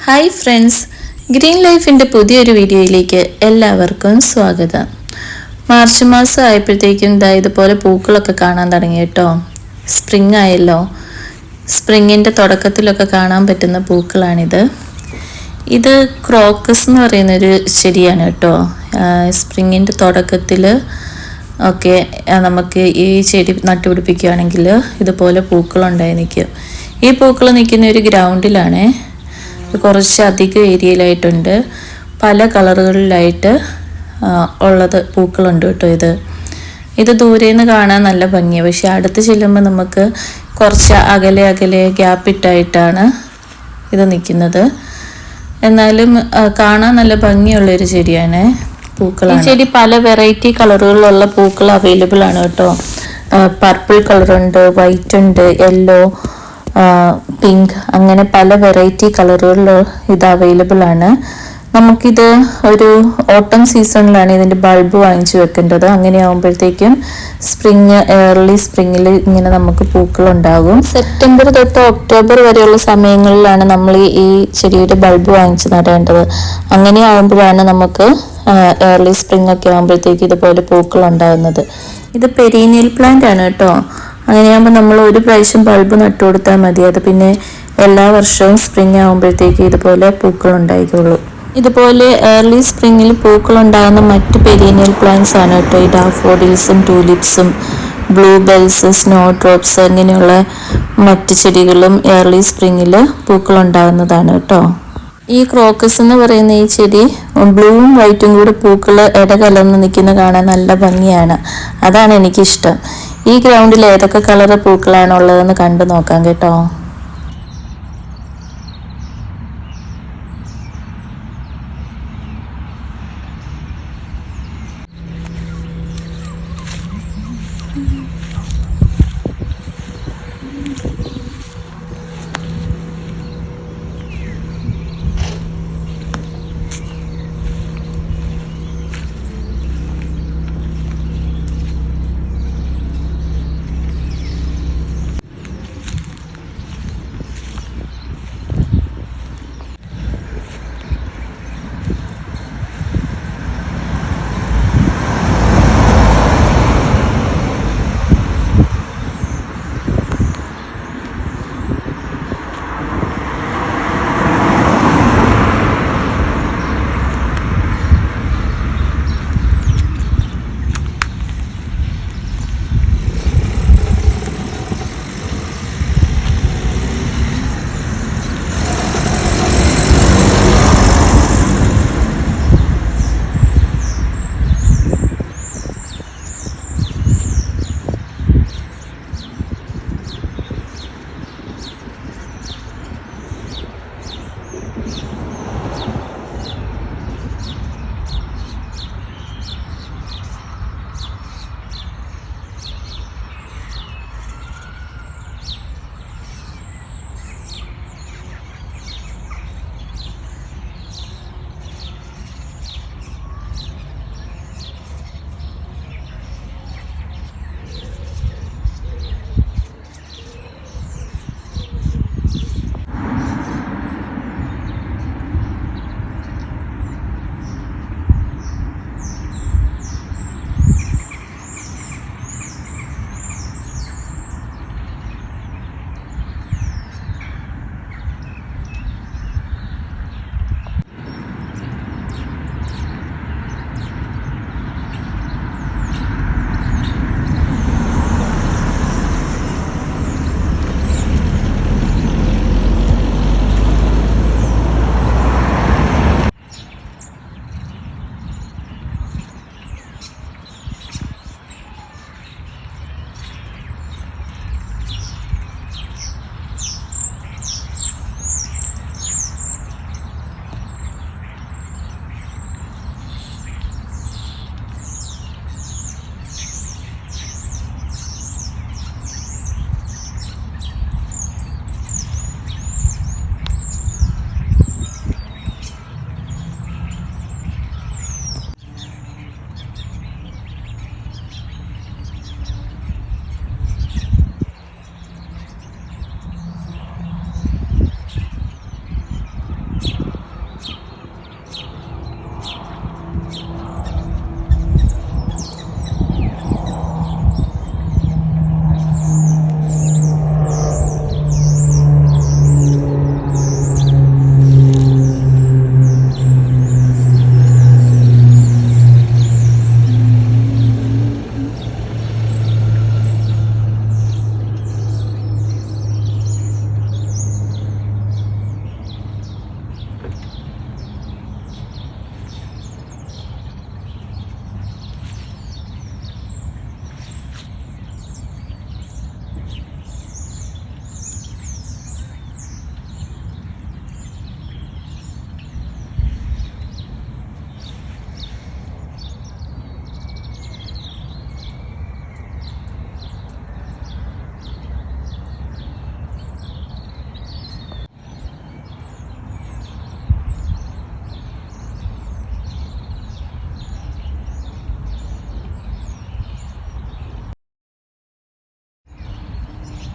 Hi friends, green ലൈഫിൻ്റെ പുതിയൊരു വീഡിയോയിലേക്ക് എല്ലാവർക്കും സ്വാഗതം. മാർച്ച് മാസം ആയപ്പോഴത്തേക്കും ഇതുപോലെ പൂക്കളൊക്കെ കാണാൻ തുടങ്ങി കേട്ടോ. സ്പ്രിംഗ് ആയല്ലോ. സ്പ്രിങ്ങിൻ്റെ തുടക്കത്തിലൊക്കെ കാണാൻ പറ്റുന്ന പൂക്കളാണിത്. ഇത് ക്രോക്കസ് എന്ന് പറയുന്നൊരു ചെടിയാണ് കേട്ടോ. സ്പ്രിങ്ങിൻ്റെ തുടക്കത്തിൽ ഒക്കെ നമുക്ക് ഈ ചെടി നട്ടുപിടിപ്പിക്കുകയാണെങ്കിൽ ഇതുപോലെ പൂക്കളുണ്ടായി നിൽക്കും. ഈ പൂക്കൾ നിൽക്കുന്ന ഒരു ഗ്രൗണ്ടിലാണ്. കുറച്ച് അധികം ഏരിയയിലായിട്ടുണ്ട്. പല കളറുകളിലായിട്ട് ഉള്ളത് പൂക്കളുണ്ട് കേട്ടോ. ഇത് ദൂരെ നിന്ന് കാണാൻ നല്ല ഭംഗിയാണ്. പക്ഷെ അടുത്ത് ചെല്ലുമ്പോൾ നമുക്ക് കുറച്ച് അകലെ ഗ്യാപ്പിട്ടായിട്ടാണ് ഇത് നിൽക്കുന്നത്. എന്നാലും കാണാൻ നല്ല ഭംഗിയുള്ളൊരു ചെടിയാണ്. പൂക്കളാണ്. ഈ ചെടി പല വെറൈറ്റി കളറുകളിലുള്ള പൂക്കൾ അവൈലബിൾ ആണ് കേട്ടോ. പർപ്പിൾ കളറുണ്ട്, വൈറ്റ് ഉണ്ട്, യെല്ലോ, പിങ്ക്, അങ്ങനെ പല വെറൈറ്റി കളറുകളിൽ ഇത് അവൈലബിൾ ആണ്. നമുക്കിത് ഒരു ഓട്ടം സീസണിലാണ് ഇതിൻ്റെ ബൾബ് വാങ്ങിച്ചു വെക്കേണ്ടത്. അങ്ങനെ ആകുമ്പോഴത്തേക്കും ഏർലി സ്പ്രിങ്ങിൽ ഇങ്ങനെ നമുക്ക് പൂക്കളുണ്ടാകും. സെപ്റ്റംബർ തൊട്ട് ഒക്ടോബർ വരെയുള്ള സമയങ്ങളിലാണ് നമ്മൾ ഈ ചെടിയുടെ ബൾബ് വാങ്ങിച്ച് നടേണ്ടത്. അങ്ങനെ ആകുമ്പോഴാണ് നമുക്ക് ഏർലി സ്പ്രിംഗ് ഒക്കെ ആകുമ്പോഴത്തേക്ക് ഇതുപോലെ പൂക്കളുണ്ടാകുന്നത്. ഇത് പെരീനിയൽ പ്ലാന്റ് ആണ് കേട്ടോ. അങ്ങനെയാകുമ്പോൾ നമ്മൾ ഒരു പ്രാവശ്യം ബൾബ് നട്ടു കൊടുത്താൽ മതി. അത് പിന്നെ എല്ലാ വർഷവും സ്പ്രിംഗ് ആകുമ്പോഴത്തേക്ക് ഇതുപോലെ പൂക്കൾ ഉണ്ടായിക്കോളൂ. ഇതുപോലെ ഏർലി സ്പ്രിങ്ങിൽ പൂക്കളുണ്ടാകുന്ന മറ്റ് പെരീനിയൽ പ്ലാന്റ്സ് ആണ് കേട്ടോ. ഈ ഡാഫോഡിൽസും ടൂലിപ്സും ബ്ലൂ ബെൽസ്, സ്നോ ഡ്രോപ്സ് അങ്ങനെയുള്ള മറ്റ് ചെടികളും ഏർലി സ്പ്രിങ്ങിൽ പൂക്കളുണ്ടാകുന്നതാണ് കേട്ടോ. ഈ ക്രോക്കസ് എന്ന് പറയുന്ന ഈ ചെടി ബ്ലൂവും വൈറ്റും കൂടെ പൂക്കൾ ഇടകലർന്ന് നിൽക്കുന്ന കാണാൻ നല്ല ഭംഗിയാണ്. അതാണ് എനിക്കിഷ്ടം. ഈ ഗ്രൗണ്ടിൽ ഏതൊക്കെ കളർ പൂക്കളാണ് ഉള്ളതെന്ന് കണ്ടു നോക്കാം കേട്ടോ.